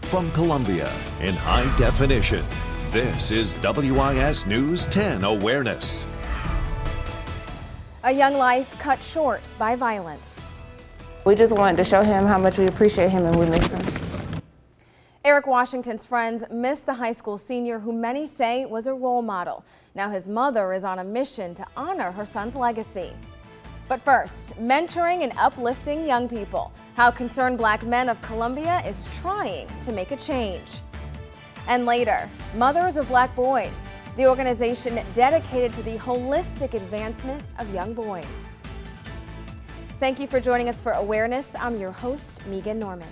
From Columbia in high definition, this is WIS News 10 Awareness. A young life cut short by violence. We just wanted to show him how much we appreciate him and we miss him. Eric Washington's friends miss the high school senior who many say was a role model. Now his mother is on a mission to honor her son's legacy. But first, mentoring and uplifting young people. How Concerned Black Men of Columbia is trying to make a change. And later, Mothers of Black Boys, the organization dedicated to the holistic advancement of young boys. Thank you for joining us for Awareness. I'm your host, Megan Norman.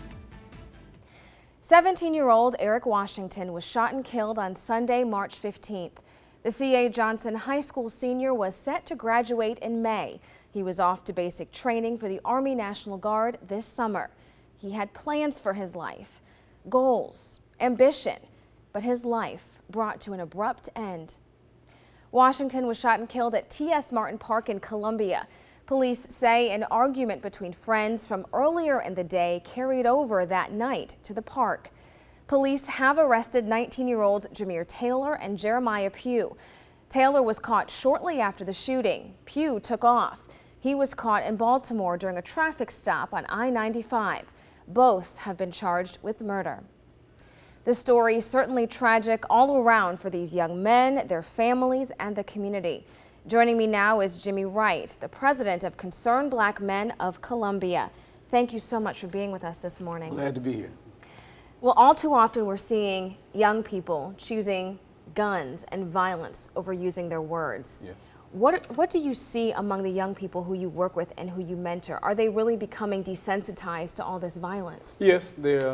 17-year-old Eric Washington was shot and killed on Sunday, March 15th. The C.A. Johnson High School senior was set to graduate in May. He was off to basic training for the Army National Guard this summer. He had plans for his life, goals, ambition, but his life brought to an abrupt end. Washington was shot and killed at T.S. Martin Park in Columbia. Police say an argument between friends from earlier in the day carried over that night to the park. Police have arrested 19-year-olds Jameer Taylor and Jeremiah Pugh. Taylor was caught shortly after the shooting. Pugh took off. He was caught in Baltimore during a traffic stop on I-95. Both have been charged with murder. The story is certainly tragic all around for these young men, their families, and the community. Joining me now is Jimmy Wright, the president of Concerned Black Men of Columbia. Thank you so much for being with us this morning. Glad to be here. Well, all too often we're seeing young people choosing guns and violence over using their words. Yes. What do you see among the young people who you work with and who you mentor? Are they really becoming desensitized to all this violence? Yes, they've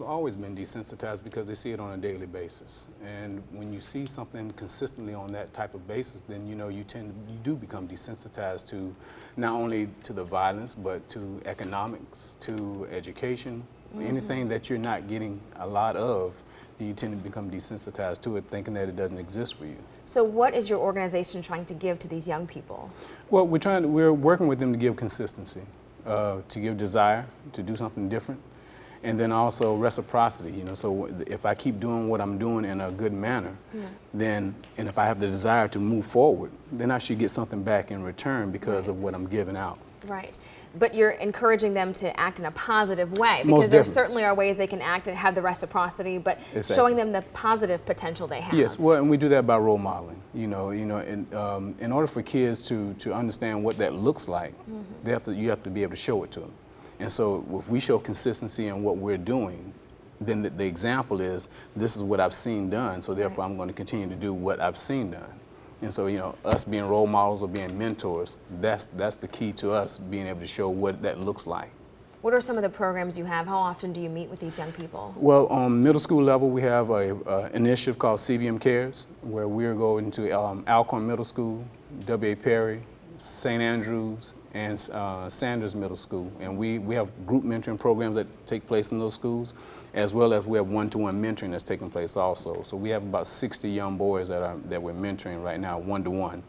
always been desensitized because they see it on a daily basis. And when you see something consistently on that type of basis, then you know you do become desensitized to not only to the violence, but to economics, to education, anything that you're not getting a lot of. You tend to become desensitized to it, thinking that it doesn't exist for you. So what is your organization trying to give to these young people? Well, we're working with them to give consistency, to give desire, to do something different, and then also reciprocity. You know, so if I keep doing what I'm doing in a good manner, then, and if I have the desire to move forward, then I should get something back in return because of what I'm giving out. Right. But you're encouraging them to act in a positive way, because there certainly are ways they can act and have the reciprocity, but showing them the positive potential they have. Yes, well, and we do that by role modeling. You know, in order for kids to understand what that looks like, you have to be able to show it to them. And so if we show consistency in what we're doing, then the example is, this is what I've seen done, so therefore I'm going to continue to do what I've seen done. And so, you know, us being role models or being mentors, that's the key to us being able to show what that looks like. What are some of the programs you have? How often do you meet with these young people? Well, on middle school level, we have an initiative called CBM Cares, where we're going to Alcorn Middle School, W.A. Perry, St. Andrews, and Sanders Middle School. And we have group mentoring programs that take place in those schools, as well as we have one-to-one mentoring that's taking place also. So we have about 60 young boys that we're mentoring right now, one-to-one.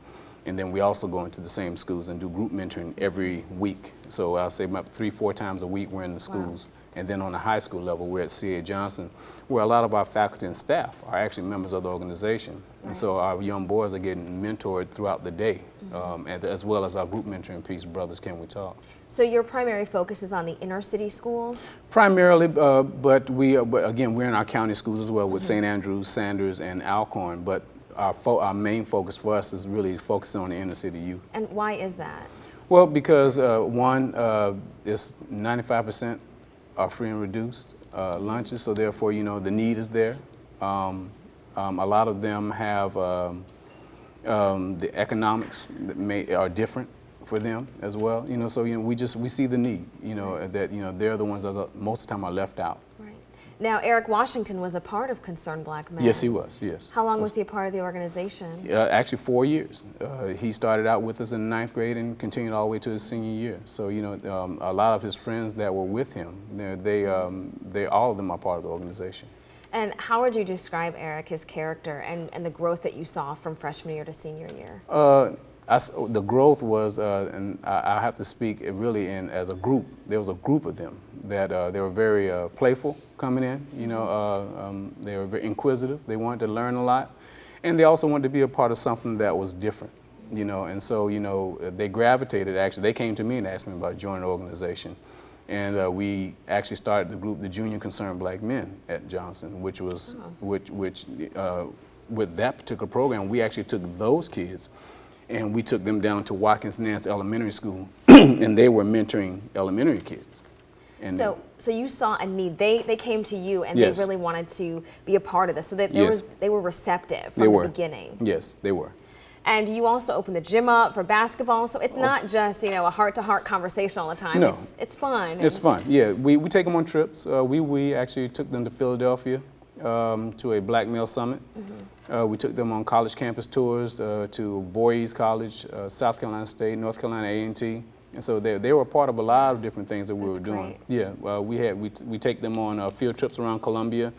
And then we also go into the same schools and do group mentoring every week. So I'll say about 3-4 times a week we're in the schools. Wow. And then on the high school level, we're at C.A. Johnson, where a lot of our faculty and staff are actually members of the organization. Right. And so our young boys are getting mentored throughout the day, and as well as our group mentoring piece, Brothers Can We Talk. So your primary focus is on the inner city schools? Primarily, but again, we're in our county schools as well with St. Andrews, Sanders, and Alcorn. But our main focus for us is really focusing on the inner city youth. And why is that? Well, because one, it's 95% are free and reduced lunches, so therefore, you know, the need is there. A lot of them have the economics that are different for them as well. You know, so you know, we see the need. You know, that they're the ones that most of the time are left out. Right. Now, Eric Washington was a part of Concerned Black Men. Yes, he was, yes. How long was he a part of the organization? Actually 4 years. He started out with us in the 9th grade and continued all the way to his senior year. So, you know, a lot of his friends that were with him, all of them are part of the organization. And how would you describe Eric, his character, and the growth that you saw from freshman year to senior year? The growth was, and I have to speak really as a group. There was a group of them that they were very playful coming in. You know, they were very inquisitive. They wanted to learn a lot, and they also wanted to be a part of something that was different. You know, and so, you know, they gravitated. Actually, they came to me and asked me about joining the organization, and we actually started the group, the Junior Concerned Black Men at Johnson, which was with that particular program, we actually took those kids and we took them down to Watkins Nance Elementary School, and they were mentoring elementary kids. And so you saw a need. They came to you and yes. they really wanted to be a part of this. So that yes. they were receptive from the beginning. Yes, they were. And you also opened the gym up for basketball, so it's not just, you know, a heart-to-heart conversation all the time. No. It's fun. It's fun, yeah. We take them on trips. We actually took them to Philadelphia to a Black Male Summit. Mm-hmm. We took them on college campus tours to Voorhees College, South Carolina State, North Carolina A&T. And so they were part of a lot of different things that we were doing. Yeah, we take them on field trips around Columbia.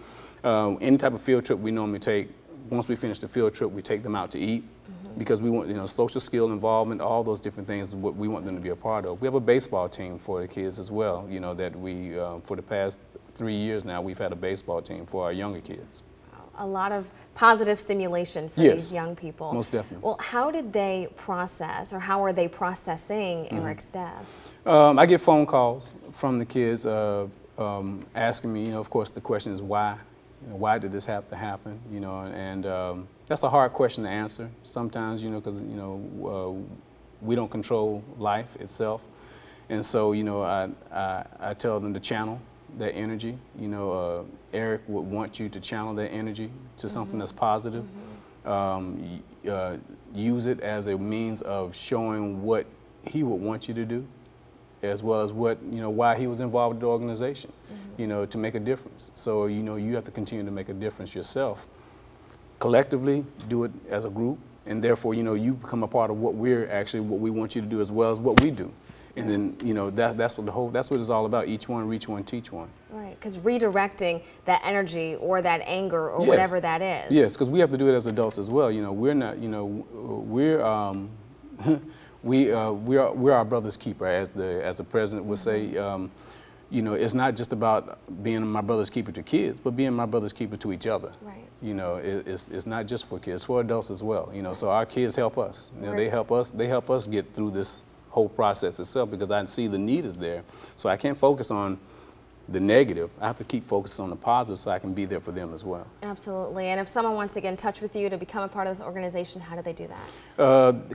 Any type of field trip we normally take, once we finish the field trip, we take them out to eat. Because we want, you know, social skill involvement, all those different things is what we want them to be a part of. We have a baseball team for the kids as well, you know, that we, for the past 3 years now, we've had a baseball team for our younger kids. A lot of positive stimulation for these young people. Most definitely. Well, how did they process, or how are they processing Eric's death? I get phone calls from the kids asking me, you know, of course the question is why? You know, why did this have to happen? You know, and that's a hard question to answer sometimes, you know, because, you know, we don't control life itself. And so, you know, I tell them to channel that energy. You know, Eric would want you to channel that energy to something that's positive. Use it as a means of showing what he would want you to do, as well as what, you know, why he was involved with the organization, you know, to make a difference. So, you know, you have to continue to make a difference yourself. Collectively, do it as a group, and therefore, you know, you become a part of what we want you to do as well as what we do. And then, you know, that's what it's all about. Each one, reach one, teach one. Right, because redirecting that energy or that anger or whatever that is. Yes, because we have to do it as adults as well. You know, we're not, you know, we're our brother's keeper, as the president would say. You know, it's not just about being my brother's keeper to kids, but being my brother's keeper to each other. Right. You know, it's not just for kids, for adults as well. You know, so our kids help us. You know, they help us get through this whole process itself, because I see the need is there. So I can't focus on the negative. I have to keep focusing on the positive so I can be there for them as well. Absolutely. And if someone wants to get in touch with you to become a part of this organization, how do they do that?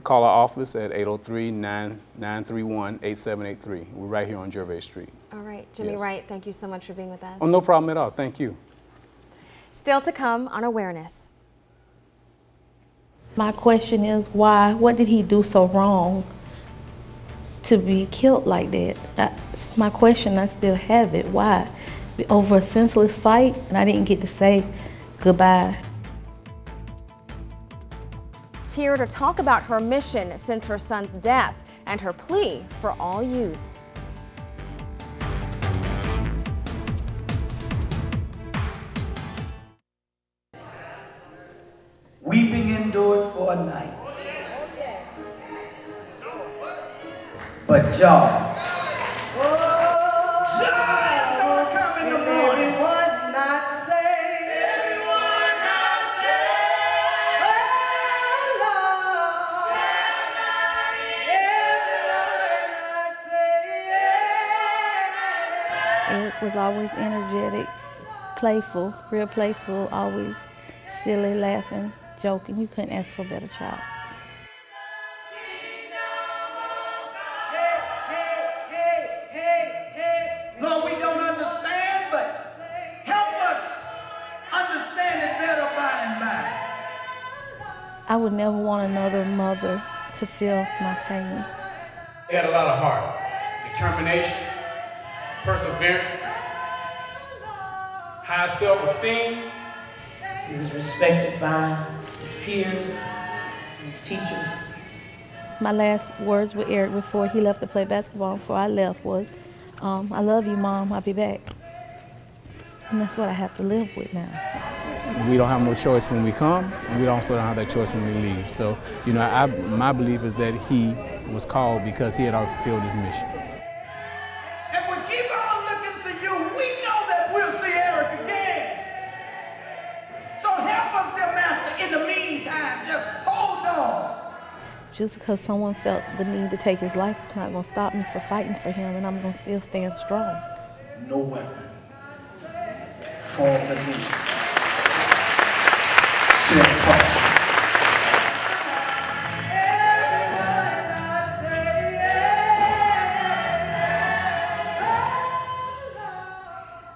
Call our office at 803-931-8783. We're right here on Gervais Street. All right. Jimmy Wright, thank you so much for being with us. Oh, no problem at all. Thank you. Still to come on Awareness. My question is why? What did he do so wrong to be killed like that? That's my question. I still have it. Why? Over a senseless fight, and I didn't get to say goodbye. Here to talk about her mission since her son's death and her plea for all youth. Weeping endured for a night, but joy is gonna come in the morning. Everyone not saved, oh Lord, everyone not saved. Eric was always energetic, playful, real playful, always silly, laughing, joking. You couldn't ask for a better child. Lord, we don't understand, but help us understand it better by and by. I would never want another mother to feel my pain. He had a lot of heart, determination, perseverance, high self-esteem. He was respected by his peers, his teachers. My last words with Eric before he left to play basketball, before I left, was, I love you, Mom, I'll be back. And that's what I have to live with now. We don't have no choice when we come, and we also don't have that choice when we leave. So, you know, my belief is that he was called because he had already fulfilled his mission. If we keep on looking to just because someone felt the need to take his life, it's not going to stop me from fighting for him, and I'm going to still stand strong. No weapon formed against shall prosper.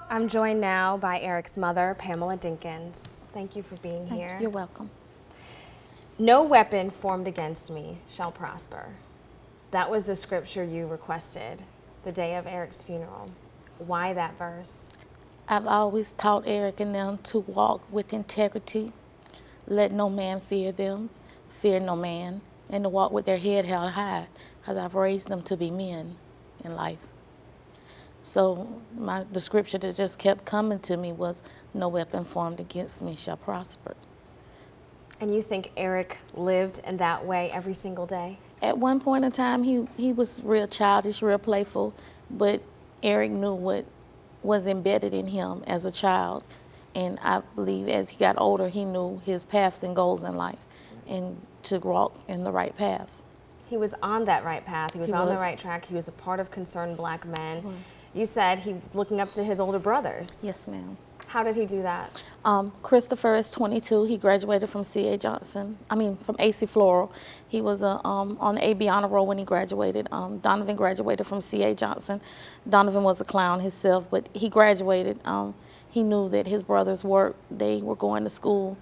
I'm joined now by Eric's mother, Pamela Dinkins. Thank you for being here. You're welcome. No weapon formed against me shall prosper. That was the scripture you requested the day of Eric's funeral. Why that verse? I've always taught Eric and them to walk with integrity, let no man fear them, fear no man, and to walk with their head held high, because I've raised them to be men in life. So the scripture that just kept coming to me was, no weapon formed against me shall prosper. And you think Eric lived in that way every single day? At one point in time, he was real childish, real playful, but Eric knew what was embedded in him as a child. And I believe as he got older, he knew his paths and goals in life and to walk in the right path. He was on that right path. He was on the right track. He was a part of Concerned Black Men. You said he was looking up to his older brothers. Yes, ma'am. How did he do that? Christopher is 22. He graduated from from AC Floral. He was on the AB honor roll when he graduated. Donovan graduated from CA Johnson. Donovan was a clown himself, but he graduated. He knew that his brothers worked. They were going to school.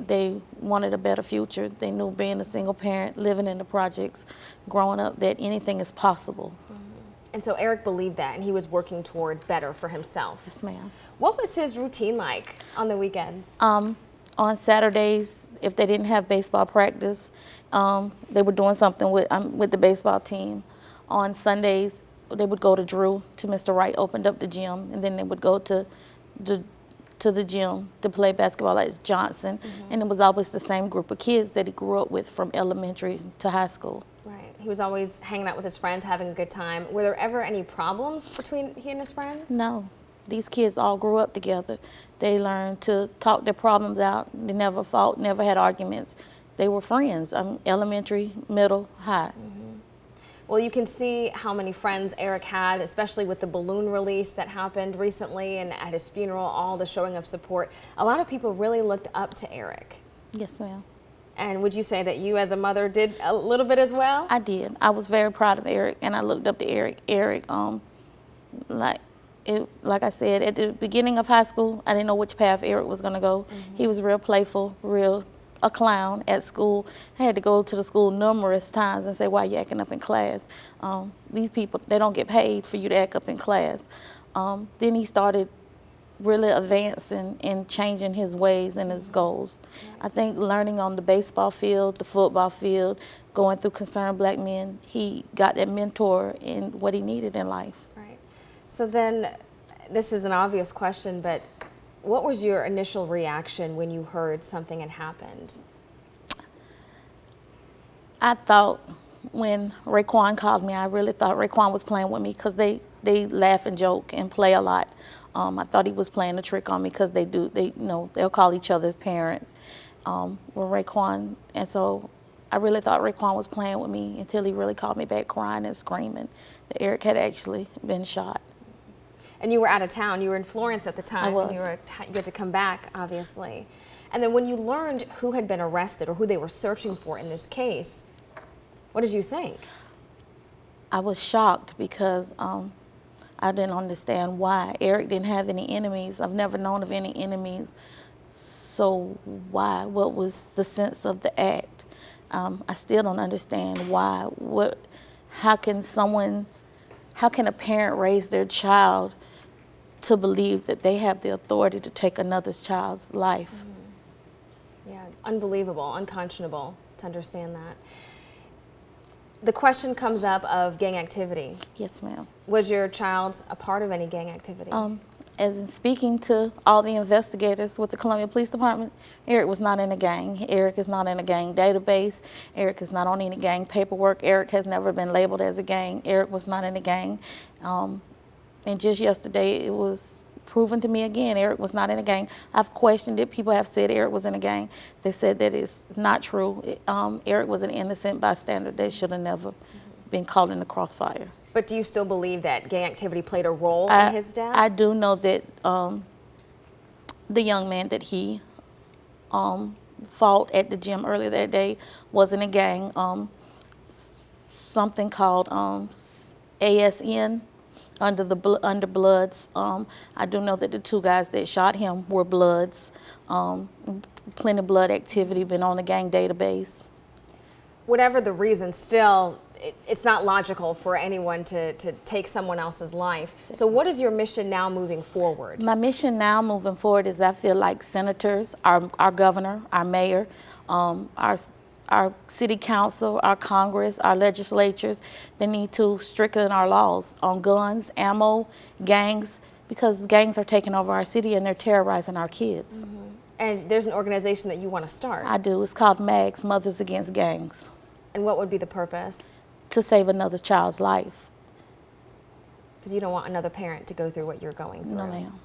They wanted a better future. They knew being a single parent, living in the projects, growing up, that anything is possible. And so Eric believed that, and he was working toward better for himself. Yes, ma'am. What was his routine like on the weekends? On Saturdays, if they didn't have baseball practice, they were doing something with the baseball team. On Sundays, they would go to Drew, to Mr. Wright opened up the gym, and then they would go to the gym to play basketball at Johnson. And it was always the same group of kids that he grew up with from elementary to high school. Right. He was always hanging out with his friends, having a good time. Were there ever any problems between he and his friends? No. These kids all grew up together. They learned to talk their problems out. They never fought, never had arguments. They were friends, elementary, middle, high. Well, you can see how many friends Eric had, especially with the balloon release that happened recently and at his funeral, all the showing of support. A lot of people really looked up to Eric. Yes, ma'am. And would you say that you as a mother did a little bit as well? I did. I was very proud of Eric, and I looked up to Eric. Eric, like I said, at the beginning of high school, I didn't know which path Eric was going to go. He was real playful, a clown at school. I had to go to the school numerous times and say, why are you acting up in class? These people, they don't get paid for you to act up in class. Then he started really advancing and changing his ways and his goals. I think learning on the baseball field, the football field, going through Concerned Black Men, he got that mentor in what he needed in life. Right. So then, this is an obvious question, but what was your initial reaction when you heard something had happened? I thought when Raekwon called me, I really thought Raekwon was playing with me because they laugh and joke and play a lot. I thought he was playing a trick on me because they'll call each other parents. With Raekwon, and so I really thought Raekwon was playing with me until he really called me back crying and screaming that Eric had actually been shot. And you were out of town. You were in Florence at the time. I was. And you had to come back, obviously. And then when you learned who had been arrested or who they were searching for in this case, what did you think? I was shocked because I didn't understand why. Eric didn't have any enemies. I've never known of any enemies. So why? What was the sense of the act? I still don't understand why. How can a parent raise their child to believe that they have the authority to take another child's life? Yeah, unbelievable, unconscionable to understand that. The question comes up of gang activity. Yes, ma'am. Was your child a part of any gang activity? As in speaking to all the investigators with the Columbia Police Department, Eric was not in a gang. Eric is not in a gang database. Eric is not on any gang paperwork. Eric has never been labeled as a gang. Eric was not in a gang. And just yesterday, it was proven to me again, Eric was not in a gang. I've questioned it. People have said Eric was in a gang. They said that it's not true. Eric was an innocent bystander that should have never been caught in the crossfire. But do you still believe that gang activity played a role in his death? I do know that the young man that he fought at the gym earlier that day was in a gang, something called ASN, under Bloods. I do know that the 2 guys that shot him were Bloods. Plenty of blood activity, been on the gang database. Whatever the reason, still, it's not logical for anyone to take someone else's life. So what is your mission now moving forward? My mission now moving forward is I feel like senators, our governor, our mayor, our city council, our Congress, our legislatures, they need to strengthen our laws on guns, ammo, gangs, because gangs are taking over our city and they're terrorizing our kids. And there's an organization that you want to start. I do. It's called MAGS, Mothers Against Gangs. And what would be the purpose? To save another child's life. Because you don't want another parent to go through what you're going through. No, ma'am.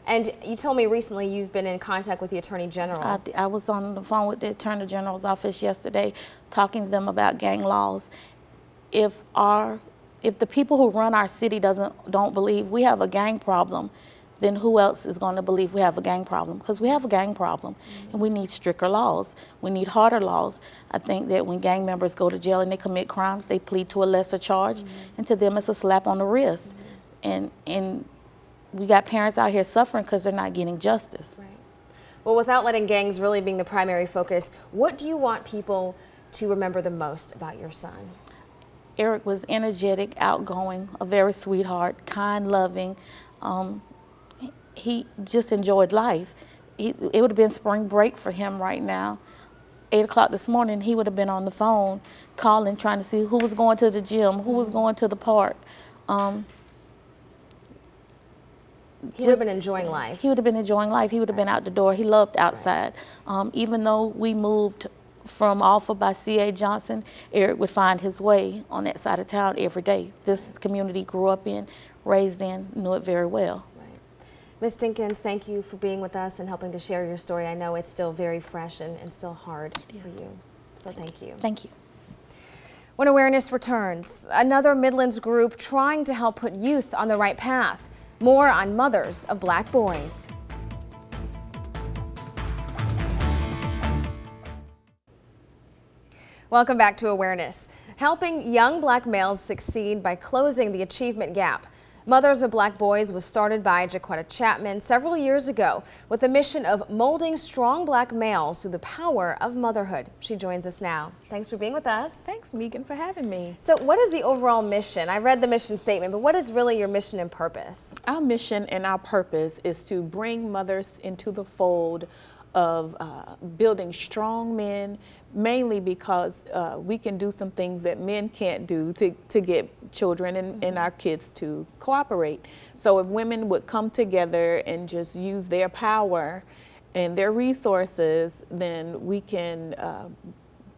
And you told me recently you've been in contact with the Attorney General. I was on the phone with the Attorney General's office yesterday talking to them about gang laws. If the people who run our city don't believe we have a gang problem, then who else is going to believe we have a gang problem? Because we have a gang problem, and we need stricter laws. We need harder laws. I think that when gang members go to jail and they commit crimes, they plead to a lesser charge, and to them it's a slap on the wrist. And we got parents out here suffering because they're not getting justice. Right. Well, without letting gangs really being the primary focus, what do you want people to remember the most about your son? Eric was energetic, outgoing, a very sweetheart, kind, loving. He just enjoyed life. It would have been spring break for him right now. 8 o'clock this morning, he would have been on the phone calling, trying to see who was going to the gym, who was going to the park. He would have been enjoying life. He would have been enjoying life. He would have been out the door. He loved outside. Even though we moved from Alpha by C.A. Johnson, Eric would find his way on that side of town every day. This community grew up in, raised in, knew it very well. Right. Ms. Dinkins, thank you for being with us and helping to share your story. I know it's still very fresh and still hard for you. So thank you. Thank you. When awareness returns, another Midlands group trying to help put youth on the right path. More on mothers of black boys. Welcome back to Awareness. Helping young black males succeed by closing the achievement gap. Mothers of Black Boys was started by Jaquetta Chapman several years ago with the mission of molding strong black males through the power of motherhood. She joins us now. Thanks for being with us. Thanks, Megan, for having me. So what is the overall mission? I read the mission statement, but what is really your mission and purpose? Our mission and our purpose is to bring mothers into the fold of building strong men, mainly because we can do some things that men can't do to get children and our kids to cooperate. So if women would come together and just use their power and their resources, then we can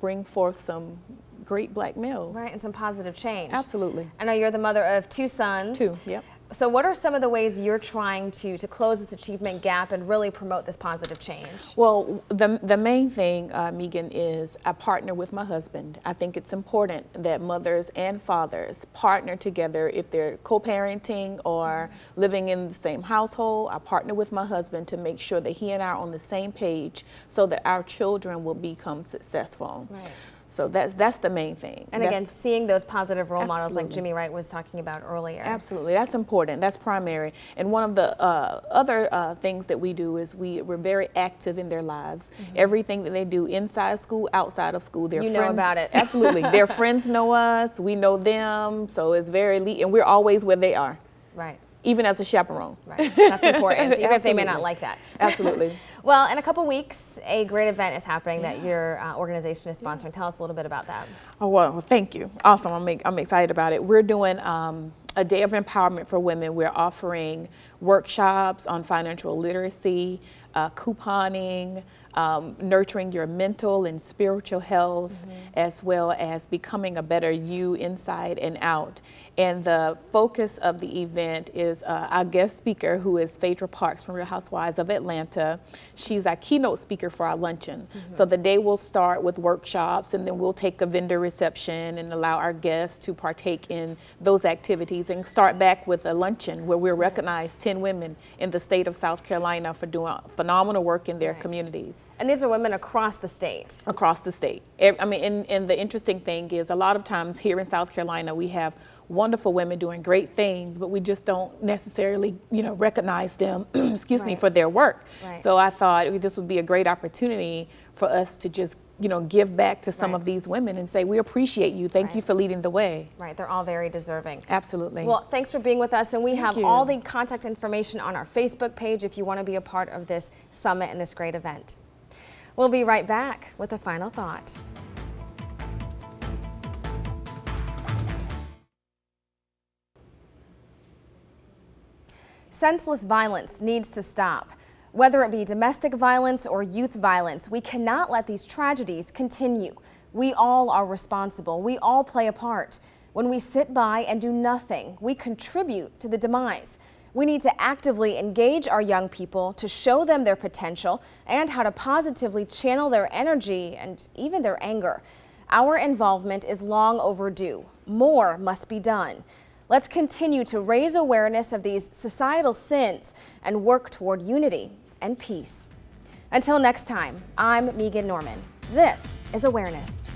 bring forth some great black males. Right, and some positive change. Absolutely. I know you're the mother of 2 sons. 2, yep. So what are some of the ways you're trying to close this achievement gap and really promote this positive change? Well, the main thing, Megan, is I partner with my husband. I think it's important that mothers and fathers partner together if they're co-parenting or living in the same household. I partner with my husband to make sure that he and I are on the same page so that our children will become successful. Right. So that's the main thing. And again, seeing those positive role models like Jimmy Wright was talking about earlier. Absolutely, that's important, that's primary. And one of the other things that we do is we're very active in their lives. Everything that they do inside school, outside of school, their friends know about it. Absolutely, their friends know us, we know them, so it's very, and we're always where they are. Right. Even as a chaperone. Right, that's important, even if they may not like that. Absolutely. Well, in a couple weeks, a great event is happening that your organization is sponsoring. Tell us a little bit about that. Oh, well, thank you. Awesome, I'm excited about it. We're doing a day of empowerment for women. We're offering workshops on financial literacy, couponing, nurturing your mental and spiritual health, as well as becoming a better you inside and out. And the focus of the event is our guest speaker, who is Phaedra Parks from Real Housewives of Atlanta. She's our keynote speaker for our luncheon. So the day will start with workshops, and then we'll take a vendor reception and allow our guests to partake in those activities, and start back with a luncheon where we'll recognize 10 women in the state of South Carolina for doing phenomenal work in their communities. And these are women across the state. Across the state. I mean, and the interesting thing is, a lot of times here in South Carolina, we have wonderful women doing great things, but we just don't necessarily, recognize them, excuse me, for their work. So I thought this would be a great opportunity for us to just, give back to some of these women and say, we appreciate you. Thank you for leading the way. Right, they're all very deserving. Absolutely. Well, thanks for being with us, and we have all the contact information on our Facebook page if you want to be a part of this summit and this great event. We'll be right back with a final thought. Senseless violence needs to stop. Whether it be domestic violence or youth violence, we cannot let these tragedies continue. We all are responsible. We all play a part. When we sit by and do nothing, we contribute to the demise. We need to actively engage our young people to show them their potential and how to positively channel their energy and even their anger. Our involvement is long overdue. More must be done. Let's continue to raise awareness of these societal sins and work toward unity and peace. Until next time, I'm Megan Norman. This is Awareness.